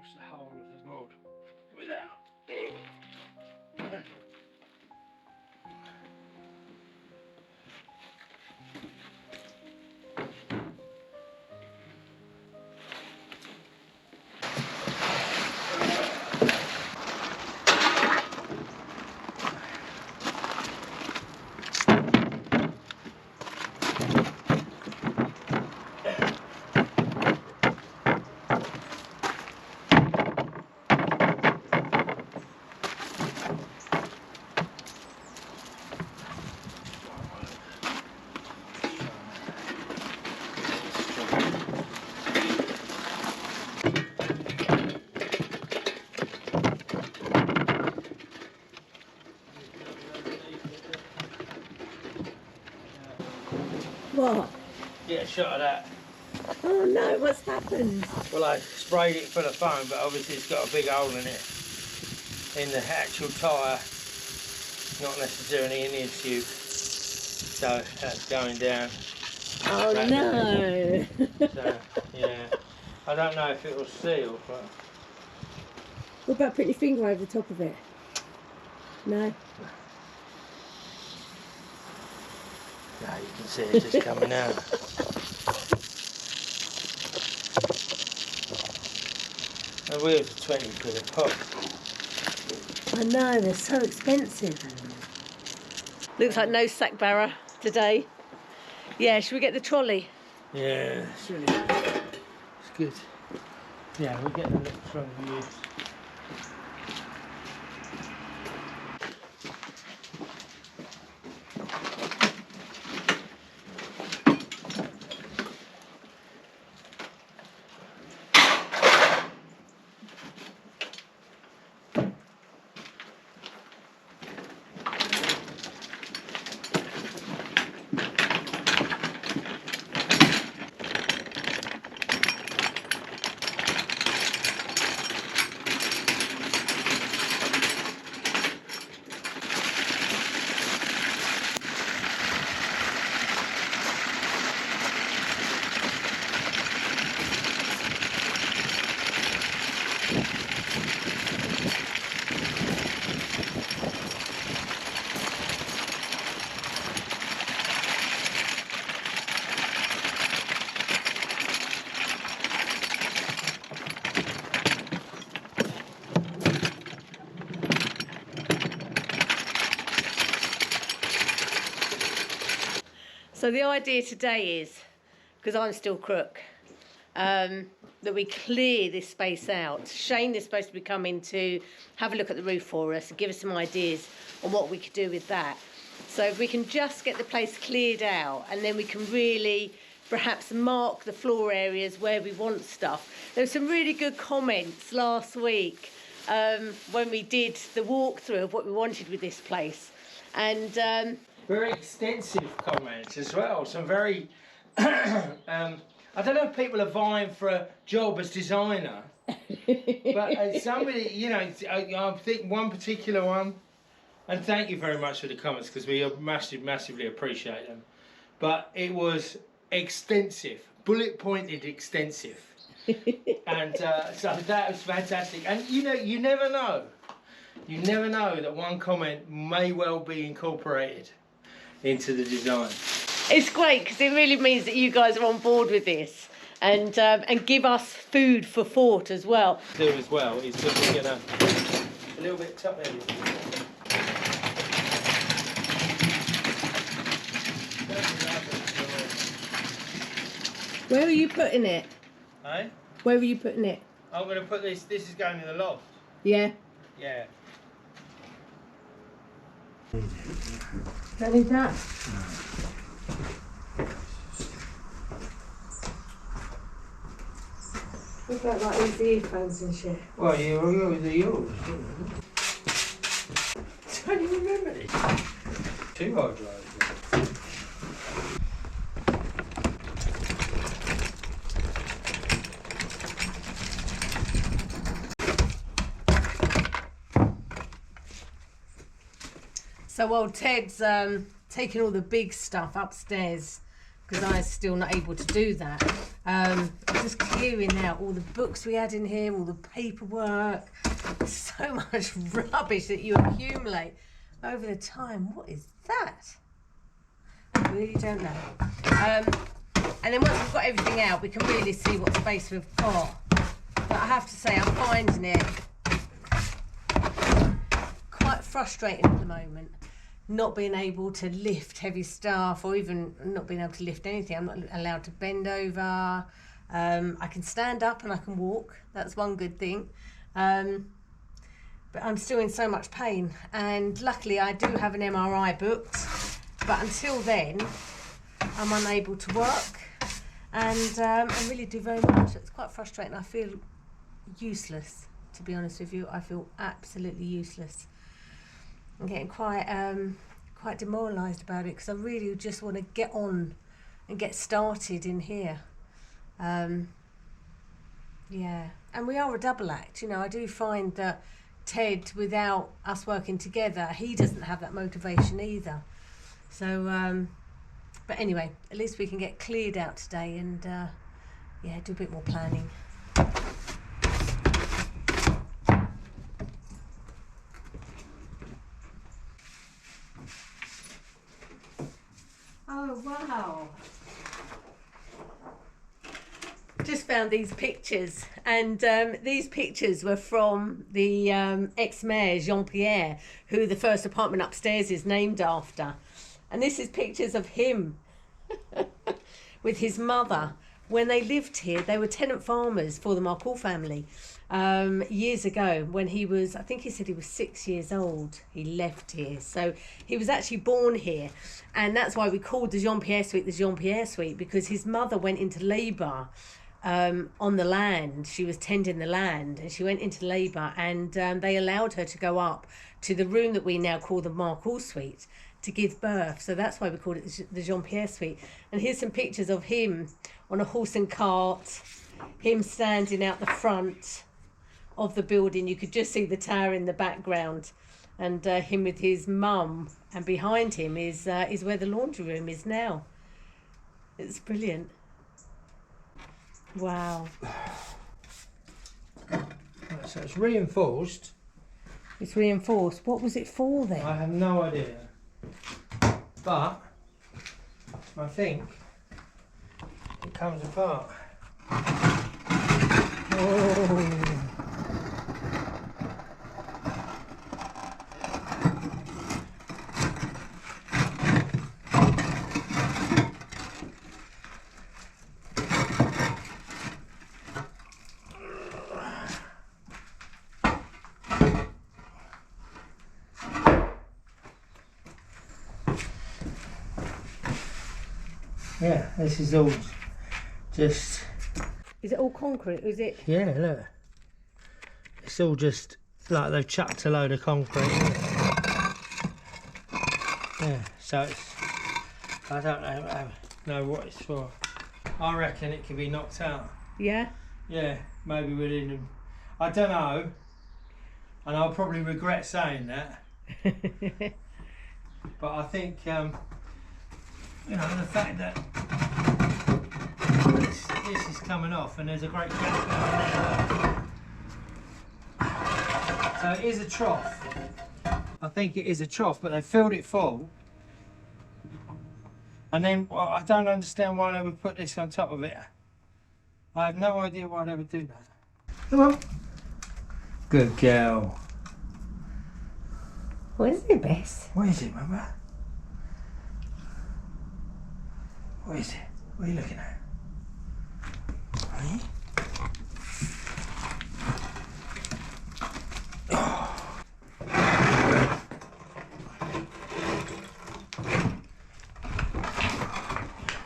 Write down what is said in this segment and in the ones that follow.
push the whole of the rod without. What? Get a shot of that. Oh no, what's happened? Well, I sprayed it full of foam, but obviously it's got a big hole in it. In the actual tyre, not necessarily in the tube. So that's going down. Oh rapidly. no. So, yeah. I don't know if it will seal, but... What about putting your finger over the top of it? No? No, you can see it just coming out. The wheels are 20 quid a pop. I know, they're so expensive. Looks like no sack barra today. Yeah, should we get the trolley? Yeah, it's really good. It's good. Yeah, we'll get the little trolley used. So the idea today is, because I'm still crook, that we clear this space out. Shane is supposed to be coming to have a look at the roof for us and give us some ideas on what we could do with that. So if we can just get the place cleared out, and then we can really perhaps mark the floor areas where we want stuff. There were some really good comments last week when we did the walkthrough of what we wanted with this place. And very extensive comments as well. Some very, I don't know if people are vying for a job as designer, but somebody, you know, I think one particular one, and thank you very much for the comments because we massively appreciate them, but it was extensive, bullet pointed extensive. And so that was fantastic. And you know, you never know that one comment may well be incorporated into the design. It's great because it really means that you guys are on board with this, and give us food for thought as well. Do as well is just to get a little bit top heavy. Where are you putting it? Eh? Where are you putting it? I'm going to put this. This is going in the loft. Yeah. Yeah. Don't need that. What about like these earphones and shit? Well, they're yours. Don't you remember this? 2 hard drives. So while Ted's taking all the big stuff upstairs, because I'm still not able to do that, I've just clearing out all the books we had in here, all the paperwork, so much rubbish that you accumulate over the time. What is that? I really don't know. And then once we've got everything out, we can really see what space we've got. But I have to say, I'm finding it quite frustrating at the moment, not being able to lift heavy stuff, or even not being able to lift anything. I'm not allowed to bend over. I can stand up and I can walk. That's one good thing. But I'm still in so much pain. And luckily I do have an MRI booked. But until then, I'm unable to work. And I really do very much. It's quite frustrating. I feel useless, to be honest with you. I feel absolutely useless. I'm getting quite demoralised about it, because I really just want to get on and get started in here. Yeah, and we are a double act. You know, I do find that Ted, without us working together, he doesn't have that motivation either. So, but anyway, at least we can get cleared out today and yeah, do a bit more planning. Oh wow. Just found these pictures, and these pictures were from the ex-mayor Jean-Pierre, who the first apartment upstairs is named after. And this is pictures of him with his mother. When they lived here, they were tenant farmers for the Marcoux family. Years ago, when he was, I think he said he was 6 years old, he left here. So he was actually born here. And that's why we called the Jean-Pierre suite the Jean-Pierre suite, because his mother went into labour on the land. She was tending the land, and she went into labour, and they allowed her to go up to the room that we now call the Marcoux suite to give birth. So that's why we called it the Jean-Pierre suite. And here's some pictures of him on a horse and cart, him standing out the front of the building. You could just see the tower in the background, and him with his mum, and behind him is where the laundry room is now. It's brilliant. Wow. So it's reinforced. It's reinforced. What was it for then? I have no idea. But I think it comes apart. Oh. Yeah, this is all just... Is it all concrete? Is it? Yeah, look. It's all just like they've chucked a load of concrete in it. Yeah, so it's... I don't know what it's for. I reckon it could be knocked out. Yeah? Yeah, maybe within... I don't know. And I'll probably regret saying that. But I think... you know, the fact that this is coming off and there's a great gap there. So it is a trough. I think it is a trough, but they filled it full. And then, well, I don't understand why they would put this on top of it. I have no idea why they would do that. Come on. Good girl. What is it, Bess? What is it, Mama? What is it? What are you looking at? Hey? Oh.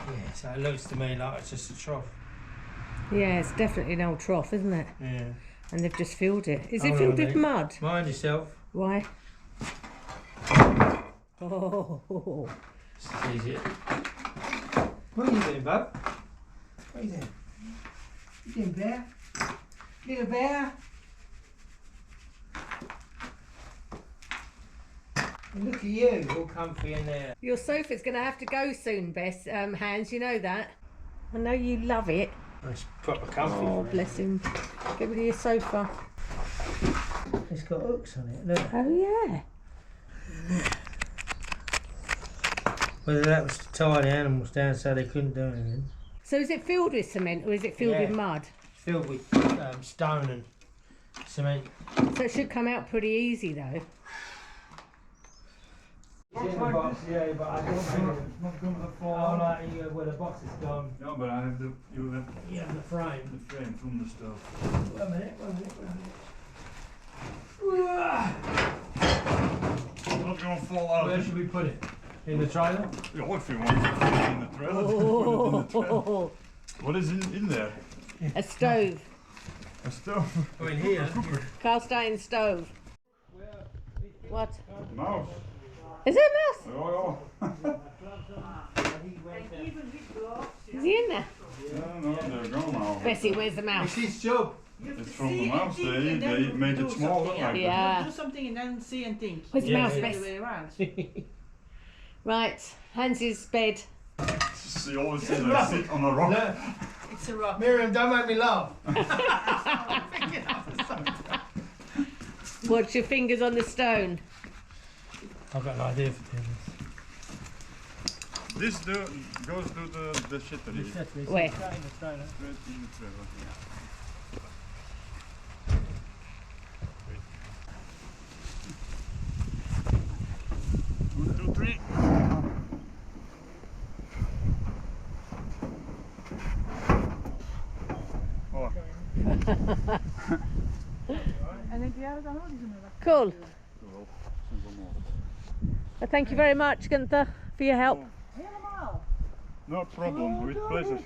Yeah, so it looks to me like it's just a trough. Yeah, it's definitely an old trough, isn't it? Yeah. And they've just filled it. Is it Hold filled on, with mate. mud? Mind yourself. Why? Oh. It's easier. What are you doing, bub? What are you doing? You doing, bear? Little bear? And look at you, all comfy in there. Your sofa's going to have to go soon, Bess. Hans, you know that. I know you love it. It's proper comfy. Oh, bless him. Get rid of your sofa. It's got hooks on it, look. Oh, yeah. Whether that was to tie the animals down so they couldn't do anything. So is it filled with cement or is it filled with mud? Filled with stone and cement. So it should come out pretty easy though. It's in the box, yeah, but I don't think Not going to the floor. I like where the box is gone. No, but I have the Yeah, the frame. the frame from the stove. One minute. Not going to fall out. Where should we put it? In the trailer? Yeah, if you want to put it in the trailer, put it in the trailer. Oh, What is in there? a stove. A stove? Oh, in here. Cast iron stove. What? Mouse. Is it a mouse? Oh, Is he in there? yeah. No, they're gone now. Bessie, where's the mouse? It's his job. It's from the mouse. They made it smaller like Yeah. Do something and then see and think. Where's the Yeah, mouse, yeah. The Bess? other way around. Right, Hans's bed. that. She always says I sit on a rock. Look, It's a rock. Miriam, don't make me laugh. Watch your fingers on the stone. I've got an idea for This goes to the shittery. this. Where? Straight in the trailer. One, two, three. Four. Cool. Well, thank you very much, Gunther, for your help. No problem, with pleasure.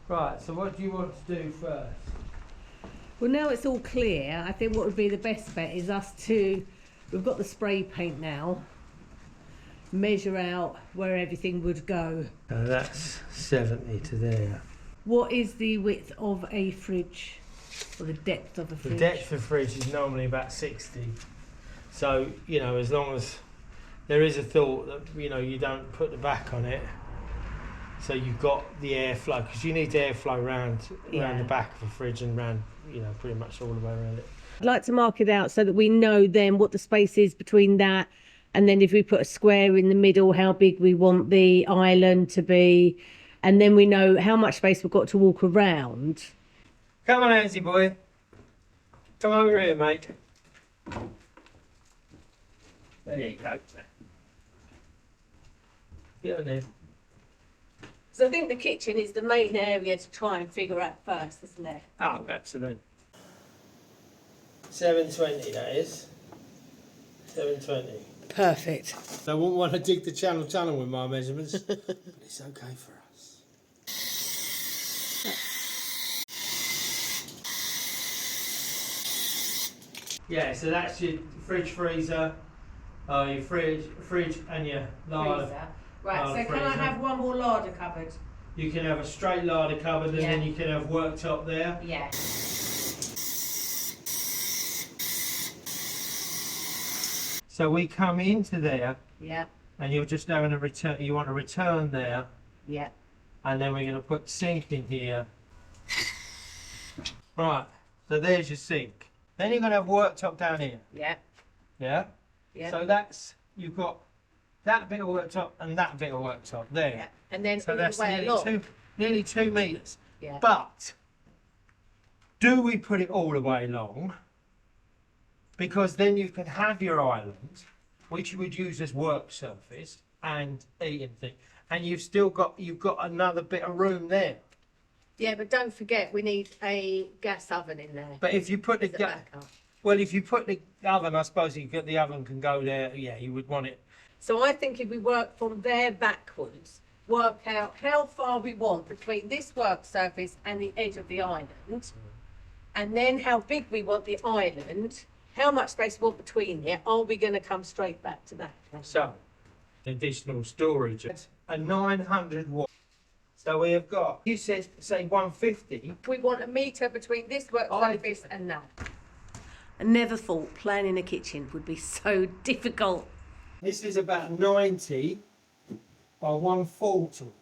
Right, so what do you want to do first? Well, now it's all clear, I think what would be the best bet is us to, we've got the spray paint now, measure out where everything would go. So that's 70 to there. What is the width of a fridge? Or the depth of a The fridge? depth of fridge is normally about 60. So, you know, as long as there is a thought that, you know, you don't put the back on it, so you've got the airflow, because you need airflow around Yeah. the back of a fridge and round, you know, pretty much all the way around it. I'd like to mark it out so that we know then what the space is between that, and then if we put a square in the middle, how big we want the island to be, and then we know how much space we've got to walk around. Come on, Anzy boy. Come over here, mate. There you go. Get on there. So I think the kitchen is the main area to try and figure out first, isn't it? Oh, absolutely. 720, that is. 720. Perfect. I wouldn't want to dig the channel with my measurements, but it's okay for us. Yeah, so that's your fridge, freezer, your fridge and your larder. Freezer. Right, Oh, so can I freezer. have one more larder cupboard? You can have a straight larder cupboard, and then Yeah. you can have worktop there. Yeah. So we come into there, Yeah, and you're just having a return. You want a return there, yeah. and then we're going to put sink in here. Right. So there's your sink. Then you're going to have worktop down here. Yeah, Yeah. yeah. So that's you've got that bit of worktop and that bit of worktop there. yeah. And then So all that's the way along. nearly 2 meters. Yeah. But do we put it all the way along? Because then you can have your island, which you would use as work surface and eating thing, and you've got another bit of room there. Yeah, but don't forget we need a gas oven in there. But if you put the As a ga- backup. well, if you put the oven, I suppose the oven can go there. Yeah, you would want it. So I think if we work from there backwards, work out how far we want between this work surface and the edge of the island, and then how big we want the island, how much space we want between there, are we going to come straight back to that? So, additional storage, a 900 watt. So we have got, you said, say 150. We want a metre between this work surface and that. I never thought planning a kitchen would be so difficult. This is about 90 by 140.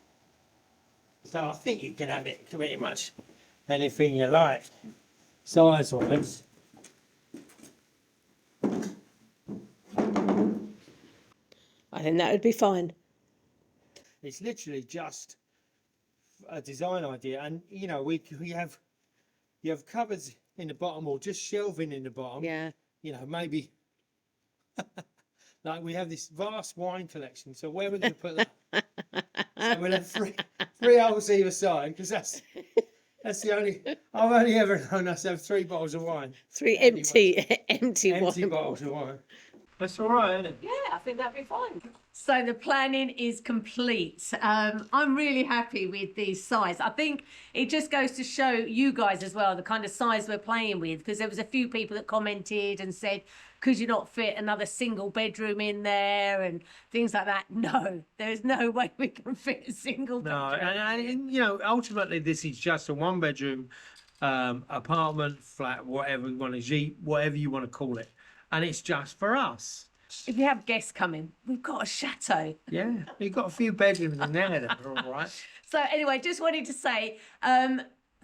So I think you can have it pretty much anything you like, size-wise. I think that would be fine. It's literally just a design idea, and you know we have you have cupboards in the bottom or just shelving in the bottom. Yeah. You know, maybe like we have this vast wine collection. So where are we going to put that? So we'll have three holes either side, because that's the only. I've only ever known us have 3 bottles of wine. 3 Anyway, empty empty wine bottles of wine. That's all right, isn't it? Yeah, I think that'd be fine. So the planning is complete. I'm really happy with the size. I think it just goes to show you guys as well the kind of size we're playing with, because there was a few people that commented and said, could you not fit another single bedroom in there and things like that? No, there's no way we can fit a single bedroom. No, and you know, ultimately this is just a 1-bedroom apartment, flat, whatever you want to whatever you want to call it, and it's just for us. If you have guests coming, we've got a chateau. Yeah, you've got a few bedrooms in there that are all right. So anyway, just wanted to say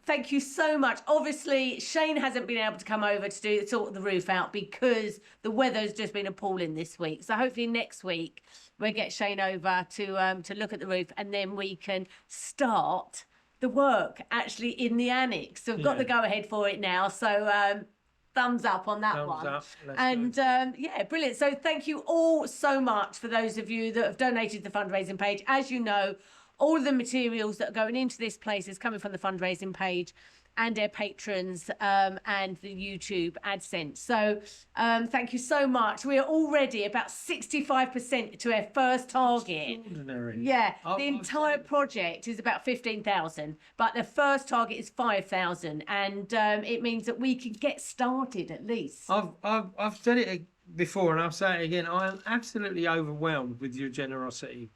thank you so much. Obviously, Shane hasn't been able to come over to sort the roof out because the weather's just been appalling this week. So hopefully next week we'll get Shane over to look at the roof, and then we can start the work actually in the annex. So we've got the go-ahead for it now. So thumbs up on that Thumbs one. up. And yeah, brilliant. So thank you all so much for those of you that have donated to the fundraising page. As you know, all of the materials that are going into this place is coming from the fundraising page and their patrons and the YouTube AdSense. So thank you so much. We are already about 65% to our first target. Extraordinary. Yeah, the entire project is about 15,000, but the first target is 5,000, and it means that we can get started at least. I've said it before, and I'll say it again. I am absolutely overwhelmed with your generosity.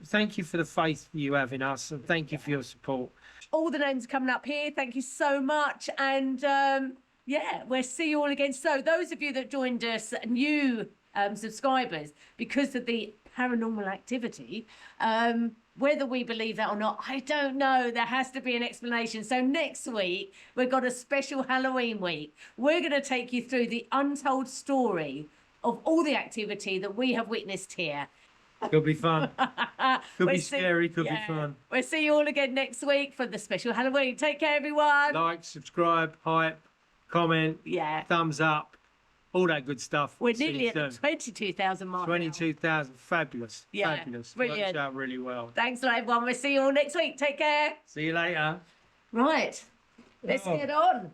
Thank you for the faith you have in us, and thank you for your support. All the names are coming up here. Thank you so much. And yeah, we'll see you all again. So those of you that joined us, new subscribers, because of the paranormal activity, whether we believe that or not, I don't know. There has to be an explanation. So next week, we've got a special Halloween week. We're going to take you through the untold story of all the activity that we have witnessed here. Could be fun. Could be scary. Could be fun. We'll see you all again next week for the special Halloween. Take care, everyone. Like, subscribe, hype, comment, thumbs up, all that good stuff. We're nearly at the 22,000 mark. 22,000. Fabulous. Yeah, fabulous. brilliant. Works out really well. Thanks a lot, everyone. We'll see you all next week. Take care. See you later. Right. Let's get on.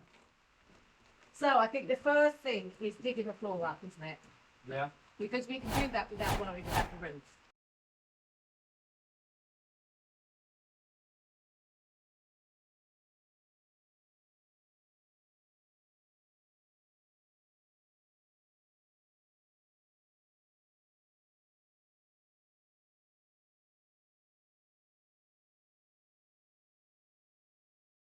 So I think the first thing is digging the floor up, isn't it? Yeah. Because we can do that without worrying about the roof.